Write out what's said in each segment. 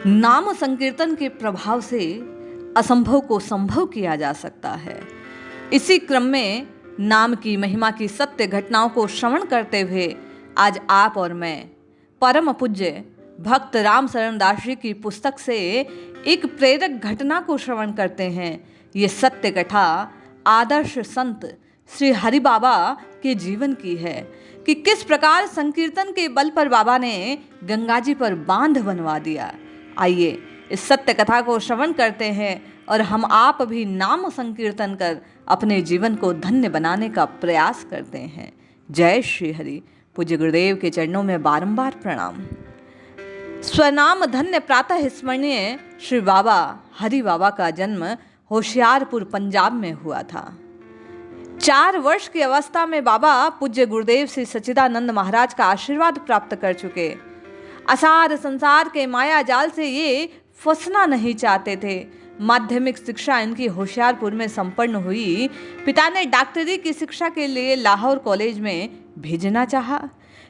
नाम संकीर्तन के प्रभाव से असंभव को संभव किया जा सकता है। इसी क्रम में नाम की महिमा की सत्य घटनाओं को श्रवण करते हुए आज आप और मैं परम पूज्य भक्त राम शरण दास जी की पुस्तक से एक प्रेरक घटना को श्रवण करते हैं। ये सत्य कथा आदर्श संत श्री हरि बाबा के जीवन की है कि किस प्रकार संकीर्तन के बल पर बाबा ने गंगा जी पर बांध बनवा दिया। आइए इस सत्य कथा को श्रवण करते हैं और हम आप भी नाम संकीर्तन कर अपने जीवन को धन्य बनाने का प्रयास करते हैं। जय श्री हरि। पूज्य गुरुदेव के चरणों में बारंबार प्रणाम। स्वनाम धन्य प्रातः स्मरणीय श्री बाबा हरि बाबा का जन्म होशियारपुर पंजाब में हुआ था। 4 वर्ष की अवस्था में बाबा पूज्य गुरुदेव श्री सच्चिदानंद महाराज का आशीर्वाद प्राप्त कर चुके। असार संसार के माया जाल से ये फंसना नहीं चाहते थे। माध्यमिक शिक्षा इनकी होशियारपुर में संपन्न हुई। पिता ने डॉक्टरी की शिक्षा के लिए लाहौर कॉलेज में भेजना चाहा,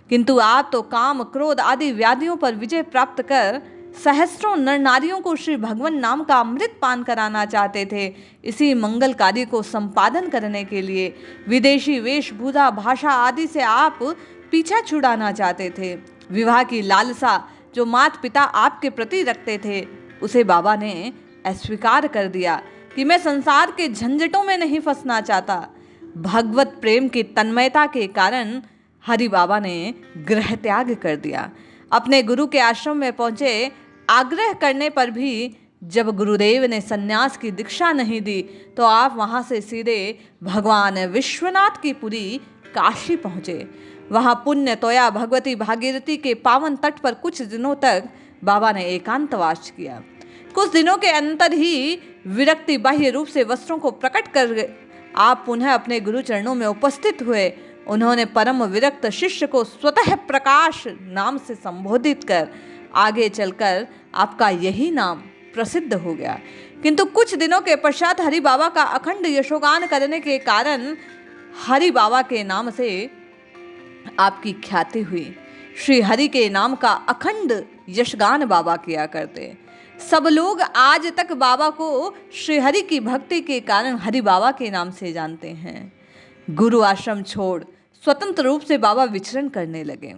किंतु आप तो काम क्रोध आदि व्याधियों पर विजय प्राप्त कर सहस्त्रों नर नारियों को श्री भगवान नाम का अमृत पान कराना चाहते थे। इसी मंगल कार्य को संपादन करने के लिए विदेशी वेशभूषा भाषा आदि से आप पीछा छुड़ाना चाहते थे। विवाह की लालसा जो माता पिता आपके प्रति रखते थे उसे बाबा ने अस्वीकार कर दिया कि मैं संसार के झंझटों में नहीं फंसना चाहता। भगवत प्रेम की तन्मयता के कारण हरि बाबा ने गृह त्याग कर दिया। अपने गुरु के आश्रम में पहुंचे। आग्रह करने पर भी जब गुरुदेव ने सन्यास की दीक्षा नहीं दी तो आप वहां से सीधे भगवान विश्वनाथ की पुरी काशी पहुंचे। वहां पुण्य तोया भगवती भागीरथी के पावन तट पर कुछ दिनों तक बाबा ने एकांतवास किया। कुछ दिनों के अंतर ही विरक्ति बाह्य रूप से वस्त्रों को प्रकट कर आप पुनः अपने गुरु चरणों में उपस्थित हुए। उन्होंने परम विरक्त शिष्य को स्वतः प्रकाश नाम से संबोधित कर आगे चलकर आपका यही नाम प्रसिद्ध हो गया। किंतु कुछ दिनों के पश्चात हरि बाबा का अखंड यशोगान करने के कारण हरि बाबा के नाम से आपकी ख्याति हुई। श्री हरि के नाम का अखंड यशगान बाबा किया करते। सब लोग आज तक बाबा को श्री हरि की भक्ति के कारण हरि बाबा के नाम से जानते हैं। गुरु आश्रम छोड़ स्वतंत्र रूप से बाबा विचरण करने लगे।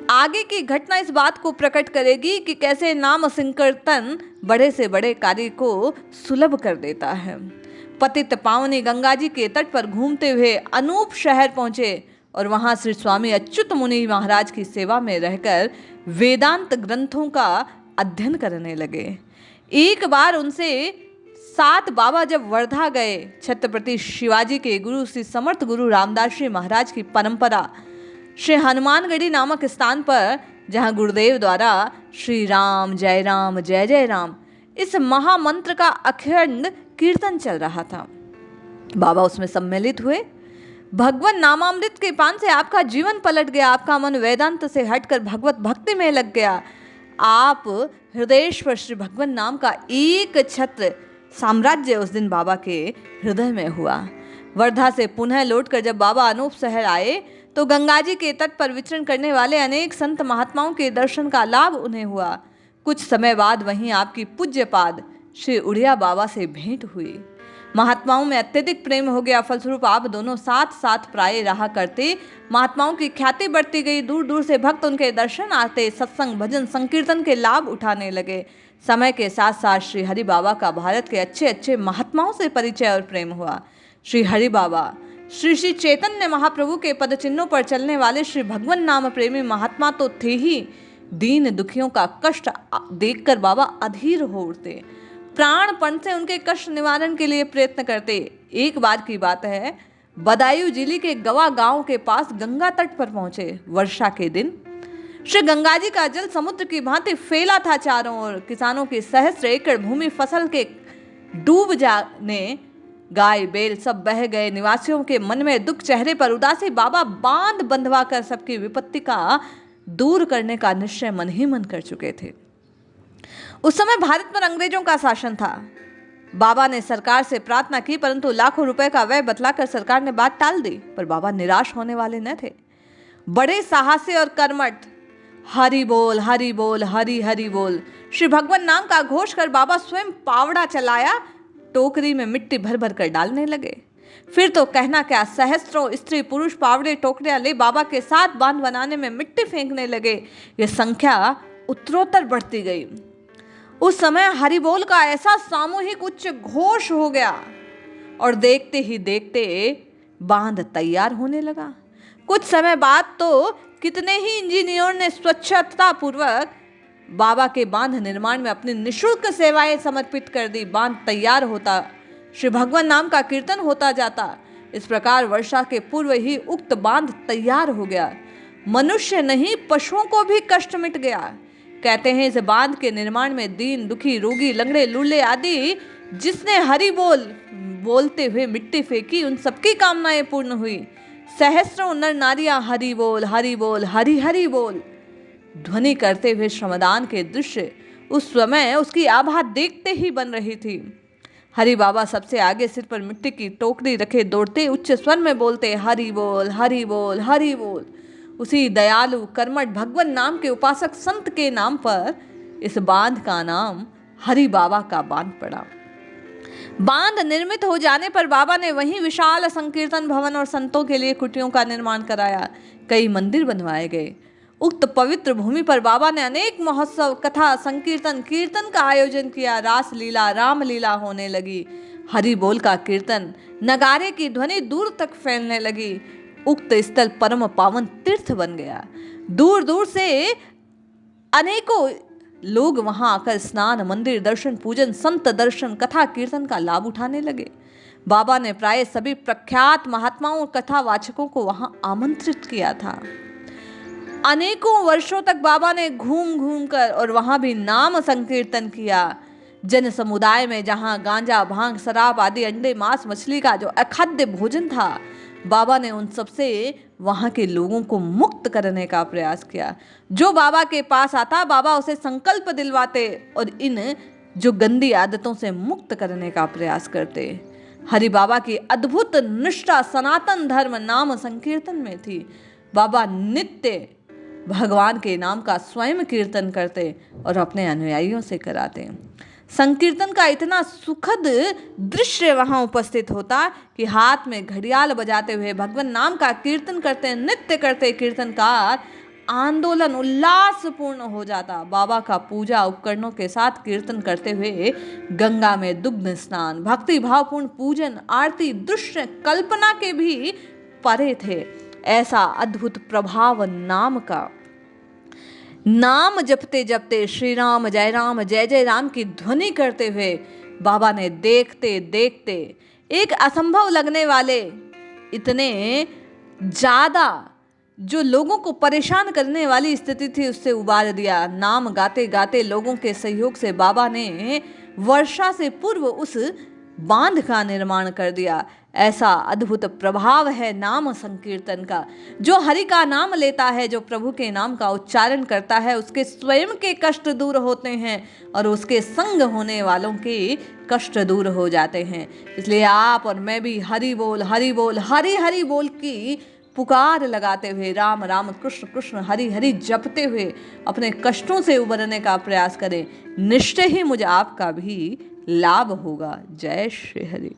आगे की घटना इस बात को प्रकट करेगी कि कैसे नाम संकीर्तन बड़े से बड़े कार्य को सुलभ कर देता है। पतित पावनी गंगा जी के तट पर घूमते हुए अनूप शहर पहुंचे और वहां श्री स्वामी अच्युत मुनि महाराज की सेवा में रहकर वेदांत ग्रंथों का अध्ययन करने लगे। एक बार उनसे साथ बाबा जब वर्धा गए, छत्रपति शिवाजी के गुरु श्री समर्थ गुरु रामदास जी महाराज की परंपरा श्री हनुमानगढ़ी नामक स्थान पर, जहां गुरुदेव द्वारा श्री राम जय राम इस महामंत्र का अखंड कीर्तन चल रहा था, बाबा उसमें सम्मिलित हुए। भगवान नामामृत के पान से आपका जीवन पलट गया। आपका मन वेदांत से हटकर भगवत भक्ति में लग गया। आप हृदय पर श्री भगवान नाम का एक छत्र साम्राज्य उस दिन बाबा के हृदय में हुआ। वर्धा से पुनः लौटकर जब बाबा अनूप शहर आए तो गंगा जी के तट पर विचरण करने वाले अनेक संत महात्माओं के दर्शन का लाभ उन्हें हुआ। कुछ समय बाद वहीं आपकी पूज्य पाद श्री उड़िया बाबा से भेंट हुई। महात्माओं में अत्यधिक प्रेम हो गया। फलस्वरूप आप दोनों साथ साथ प्राय रहा करते। महात्माओं की ख्याति बढ़ती गई। दूर दूर से भक्त उनके दर्शन आते। सत्संग भजन संकीर्तन के लाभ उठाने लगे। समय के साथ साथ श्री हरि बाबा का भारत के अच्छे अच्छे महात्माओं से परिचय और प्रेम हुआ। श्री हरि बाबा श्री श्री चैतन्य महाप्रभु के पद चिन्हों पर चलने वाले श्री भगवान नाम प्रेमी महात्मा तो थे ही, दीन दुखियों का कष्ट देखकर बाबा अधीर हो उठते। प्राणपण से उनके कष्ट निवारण के लिए प्रयत्न करते। एक बार की बात है, बदायूं जिले के गवा गांव के पास गंगा तट पर पहुंचे। वर्षा के दिन श्री गंगा जी का जल समुद्र की भांति फैला था चारों ओर। किसानों की सहस्त्र एकड़ भूमि फसल के डूब जाने, गाय बैल सब बह गए। निवासियों के मन में दुख, चेहरे पर उदासी। बाबा बांध बंधवा कर सबकी विपत्ति का दूर करने का निश्चय मन ही मन कर चुके थे। उस समय भारत पर अंग्रेजों का शासन था। बाबा ने सरकार से प्रार्थना की, परंतु लाखों रुपए का व्यय बतलाकर सरकार ने बात टाल दी। पर बाबा निराश होने वाले न थे। बड़े साहसी और कर्मठ हरि बोल हरि बोल हरि हरि बोल श्री भगवान नाम का घोष कर बाबा स्वयं पावड़ा चलाया, टोकरी में मिट्टी भर भर कर डालने लगे। फिर तो कहना क्या, सहस्त्रों स्त्री पुरुष पावड़े टोकरियां ले बाबा के साथ बांध बनाने में मिट्टी फेंकने लगे। यह संख्या उत्तरोत्तर बढ़ती गई। उस समय हरि बोल का ऐसा सामूहिक उच्च घोष हो गया और देखते ही देखते बांध तैयार होने लगा। कुछ समय बाद तो कितने ही इंजीनियर ने स्वच्छता पूर्वक बाबा के बांध निर्माण में अपनी निःशुल्क सेवाएं समर्पित कर दी। बांध तैयार होता, श्री भगवान नाम का कीर्तन होता जाता। इस प्रकार वर्षा के पूर्व ही उक्त बांध तैयार हो गया। मनुष्य नहीं, पशुओं को भी कष्ट मिट गया। कहते हैं इस बांध के निर्माण में दीन दुखी, रोगी, लंगड़े, लूले आदि जिसने हरि बोल बोलते हुए मिट्टी फेंकी, उन सबकी कामनाएं पूर्ण हुई। सहस्रों नर नारियां हरि बोल हरि हरि बोल ध्वनि करते हुए श्रमदान के दृश्य उस समय उसकी आभा देखते ही बन रही थी। हरि बाबा सबसे आगे सिर पर मिट्टी की टोकरी रखे दौड़ते उच्च स्वर में बोलते हरि बोल हरि बोल हरि बोल। उसी दयालु कर्मठ भगवान नाम के उपासक संत के नाम पर इस बांध का नाम हरि बाबा का बांध पड़ा। बांध निर्मित हो जाने पर बाबा ने वहीं विशाल संकीर्तन भवन और संतों के लिए कुटियों का निर्माण कराया। कई मंदिर बनवाए गए। उक्त पवित्र भूमि पर बाबा ने अनेक महोत्सव, कथा, संकीर्तन, कीर्तन का आयोजन किया। रास लीला, राम लीला होने लगी। हरि बोल का कीर्तन, नगारे की ध्वनि दूर तक फैलने लगी। उक्त स्थल परम पावन तीर्थ बन गया। दूर दूर से अनेकों लोग वहां आकर स्नान, मंदिर दर्शन, पूजन, संत दर्शन, कथा, कीर्तन का लाभ उठाने लगे। बाबा ने प्राय सभी प्रख्यात महात्माओं और कथावाचकों को वहां आमंत्रित किया था। अनेकों वर्षों तक बाबा ने घूम घूम कर और वहां भी नाम संकीर्तन किया। जन समुदाय में जहां गांजा, भांग, शराब आदि, अंडे, मांस, मछली का जो अखाद्य भोजन था, बाबा ने उन सबसे वहां के लोगों को मुक्त करने का प्रयास किया। जो बाबा के पास आता, बाबा उसे संकल्प दिलवाते और इन जो गंदी आदतों से मुक्त करने का प्रयास करते। हरि बाबा की अद्भुत निष्ठा सनातन धर्म नाम संकीर्तन में थी। बाबा नित्य भगवान के नाम का स्वयं कीर्तन करते और अपने अनुयायियों से कराते। संकीर्तन का इतना सुखद दृश्य वहां उपस्थित होता कि हाथ में घड़ियाल बजाते हुए भगवान नाम का कीर्तन करते, नृत्य करते कीर्तनकार आंदोलन उल्लासपूर्ण हो जाता। बाबा का पूजा उपकरणों के साथ कीर्तन करते हुए गंगा में दुग्ध स्नान, भक्ति भावपूर्ण पूजन, आरती दृश्य कल्पना के भी परे थे। ऐसा अद्भुत प्रभाव नाम का। नाम जपते जपते श्री राम जय जय राम की ध्वनि करते हुए बाबा ने देखते देखते एक असंभव लगने वाले, इतने ज्यादा जो लोगों को परेशान करने वाली स्थिति थी, उससे उबार दिया। नाम गाते गाते लोगों के सहयोग से बाबा ने वर्षा से पूर्व उस बांध का निर्माण कर दिया। ऐसा अद्भुत प्रभाव है नाम संकीर्तन का। जो हरि का नाम लेता है, जो प्रभु के नाम का उच्चारण करता है, उसके स्वयं के कष्ट दूर होते हैं और उसके संग होने वालों के कष्ट दूर हो जाते हैं। इसलिए आप और मैं भी हरि बोल हरि हरि बोल की पुकार लगाते हुए, राम राम कृष्ण कृष्ण हरि हरि जपते हुए अपने कष्टों से उबरने का प्रयास करें। निश्चय ही मुझे आपका भी लाभ होगा। जय श्री हरि।